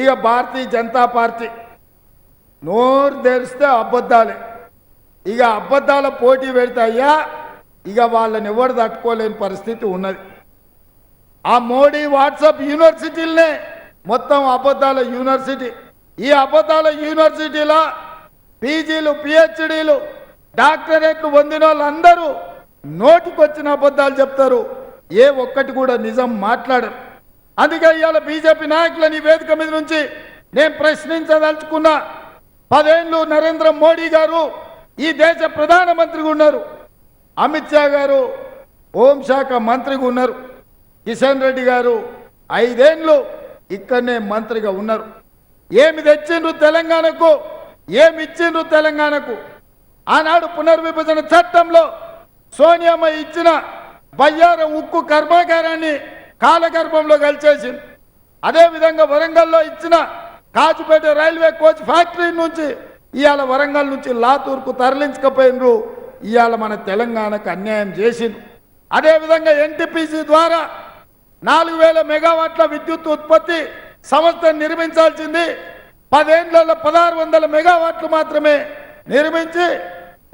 ఇక భారతీయ జనతా పార్టీ నోరు తెరిస్తే అబద్ధాలే. ఇక అబద్ధాల పోటీ పెడితే అయ్యా ఇక వాళ్ళని ఎవరు తట్టుకోలేని పరిస్థితి ఉన్నది. ఆ మోడీ వాట్సాప్ యూనివర్సిటీలనే మొత్తం అబద్ధాల యూనివర్సిటీ. ఈ అబద్ధాల యూనివర్సిటీలో పీజీలు పిహెచ్డీలు డాక్టరేట్లు పొందిన వాళ్ళందరూ నోటికొచ్చిన అబద్ధాలు చెప్తారు, ఏ ఒక్కటి కూడా నిజం మాట్లాడరు. అందుకే ఇవాళ బీజేపీ నాయకులని ఈ వేదిక మీద నుంచి నేను ప్రశ్నించదలుచుకున్నా. 10 ఏళ్ళు నరేంద్ర మోడీ గారు ఈ దేశ ప్రధానమంత్రిగా ఉన్నారు, అమిత్ షా గారు హోంశాఖ మంత్రిగా ఉన్నారు, కిషన్ రెడ్డి గారు 5 ఏళ్ళు ఇక్కడనే మంత్రిగా ఉన్నారు. ఏమి తెచ్చిండ్రు తెలంగాణకు, ఏమి ఇచ్చిండ్రు తెలంగాణకు? ఆనాడు పునర్విభజన చట్టంలో సోనియామ్మ ఇచ్చిన బయ్యారం ఉక్కు కర్మాగారాన్ని కాలగర్భంలో కలిచేసింది. అదేవిధంగా వరంగల్లో ఇచ్చిన కాజుపేట రైల్వే కోచ్ ఫ్యాక్టరీ నుంచి ఇవాళ వరంగల్ నుంచి లాతూర్కు తరలించకపోయినరు. ఇవాళ మన తెలంగాణకు అన్యాయం చేసిండ్రు. అదేవిధంగా ఎన్టీపీసీ ద్వారా 4000 మెగావాట్ల విద్యుత్ ఉత్పత్తి సంస్థ నిర్మించాల్సింది 10 ఏళ్లలో 1600 మెగావాట్లు మాత్రమే నిర్మించి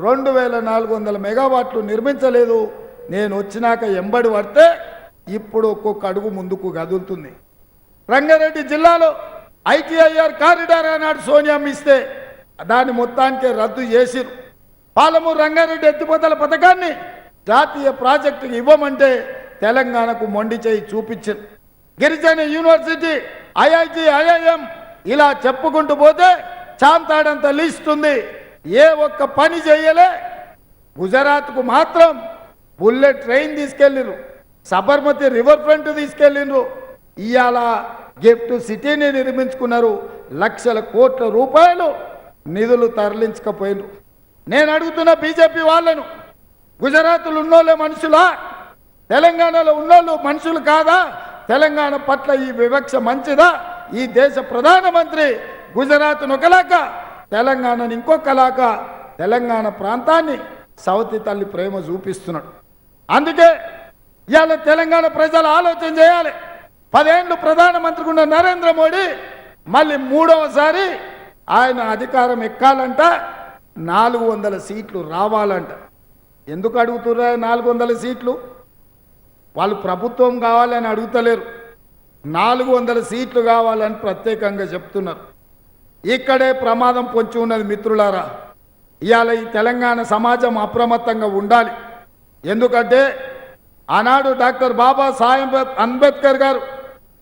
2400 మెగావాట్లు నిర్మించలేదు. నేను వచ్చినాక ఎంబడి పడితే ఇప్పుడు ఒక్కొక్క అడుగు ముందుకు కదులుతుంది. రంగారెడ్డి జిల్లాలో ఐటీఐఆర్ కారిడార్ అన్నాడు సోనియామ్మ ఇస్తే దాన్ని మొత్తానికే రద్దు చేసిరు. పాలమూరు రంగారెడ్డి ఎత్తిపోతల పథకాన్ని జాతీయ ప్రాజెక్టుకి ఇవ్వమంటే తెలంగాణకు మొండి చేయి చూపించారు. గిరిజన యూనివర్సిటీ ఐఐటి ఐఐఎం ఇలా చెప్పుకుంటూ పోతే చాంతాడంత లిస్ట్ ఉంది. ఏ ఒక్క పని చేయలే. గుజరాత్కు మాత్రం బుల్లెట్ ట్రైన్ తీసుకెళ్ళిరు, సబర్మతి రివర్ ఫ్రంట్ తీసుకెళ్ళిండ్రు. ఇవాళ గిఫ్ట్ సిటీని నిర్మించుకున్నారు. లక్షల కోట్ల రూపాయలు నిధులు తరలించకపోయినరు. నేను అడుగుతున్న బీజేపీ వాళ్ళను, గుజరాత్లో ఉన్నోళ్ళే మనుషులా? తెలంగాణలో ఉన్నోళ్ళు మనుషులు కాదా? తెలంగాణ పట్ల ఈ వివక్ష మంచిదా? ఈ దేశ ప్రధానమంత్రి గుజరాత్ను ఒకలాగా తెలంగాణను ఇంకొకలాగా తెలంగాణ ప్రాంతాన్ని సవతి తల్లి ప్రేమ చూపిస్తున్నాడు. అందుకే ఇవాళ తెలంగాణ ప్రజలు ఆలోచన చేయాలి. 10 ఏళ్ళు ప్రధానమంత్రిగా ఉన్న నరేంద్ర మోడీ మళ్ళీ 3వసారి ఆయన అధికారం ఎక్కాలంట, 400 సీట్లు రావాలంట. ఎందుకు అడుగుతుర్రా 400 సీట్లు? వాళ్ళు ప్రభుత్వం కావాలని అడుగుతలేరు, 400 సీట్లు కావాలని ప్రత్యేకంగా చెప్తున్నారు. ఇక్కడే ప్రమాదం పొంచి ఉన్నది మిత్రులారా. ఇవాళ ఈ తెలంగాణ సమాజం అప్రమత్తంగా ఉండాలి. ఎందుకంటే ఆనాడు డాక్టర్ బాబాసాహెబ్ అంబేద్కర్ గారు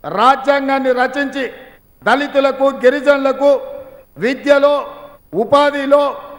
రాజ్యాంగాన్ని రచించి దళితులకు గిరిజనులకు విద్యలో ఉపాధిలో